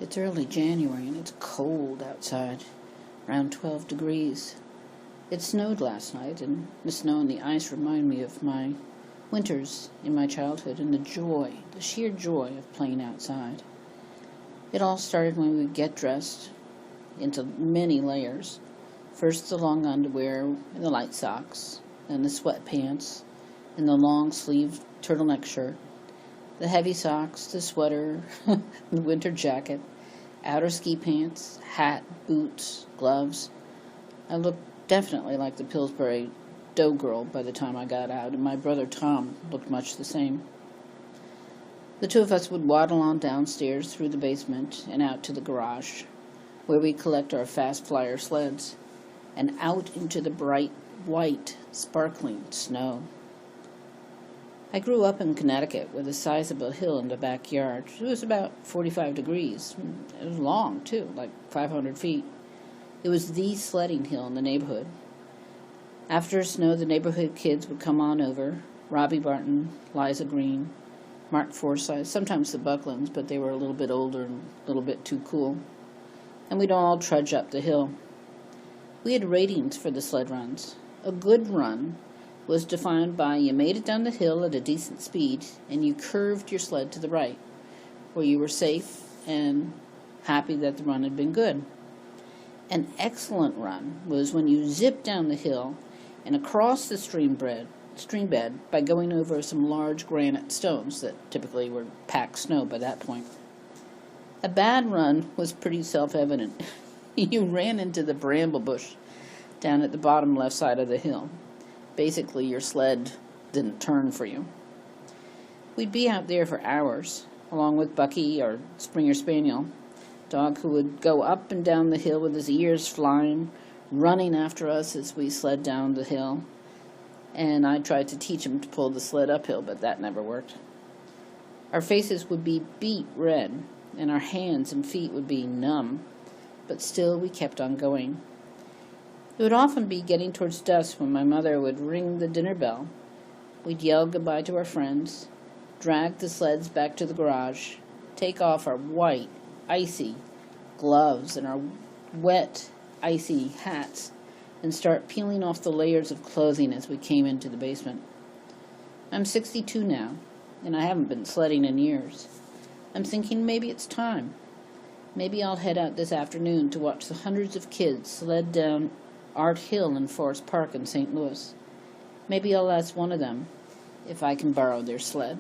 It's early January and it's cold outside, around 12 degrees. It snowed last night, and the snow and the ice remind me of my winters in my childhood and the sheer joy of playing outside. It all started when we would get dressed into many layers. First the long underwear and the light socks, then the sweatpants and the long-sleeved turtleneck shirt, the heavy socks, the sweater, the winter jacket, outer ski pants, hat, boots, gloves. I looked definitely like the Pillsbury dough girl by the time I got out, and my brother Tom looked much the same. The two of us would waddle on downstairs through the basement and out to the garage, where we collect our fast flyer sleds, and out into the bright, white, sparkling snow. I grew up in Connecticut with a sizable hill in the backyard. It was about 45 degrees. It was long, too, like 500 feet. It was the sledding hill in the neighborhood. After a snow, the neighborhood kids would come on over. Robbie Barton, Liza Green, Mark Forsyth, sometimes the Bucklands, but they were a little bit older and a little bit too cool. And we'd all trudge up the hill. We had ratings for the sled runs. A good run was defined by you made it down the hill at a decent speed and you curved your sled to the right, where you were safe and happy that the run had been good. An excellent run was when you zipped down the hill and across the stream bed by going over some large granite stones that typically were packed snow by that point. A bad run was pretty self-evident. You ran into the bramble bush down at the bottom left side of the hill. Basically, your sled didn't turn for you. We'd be out there for hours, along with Bucky, our Springer Spaniel, dog who would go up and down the hill with his ears flying, running after us as we sled down the hill. And I tried to teach him to pull the sled uphill, but that never worked. Our faces would be beet red, and our hands and feet would be numb, but still we kept on going. It would often be getting towards dusk when my mother would ring the dinner bell. We'd yell goodbye to our friends, drag the sleds back to the garage, take off our white, icy gloves and our wet, icy hats, and start peeling off the layers of clothing as we came into the basement. I'm 62 now, and I haven't been sledding in years. I'm thinking maybe it's time. Maybe I'll head out this afternoon to watch the hundreds of kids sled down Art Hill in Forest Park in St. Louis. Maybe I'll ask one of them if I can borrow their sled.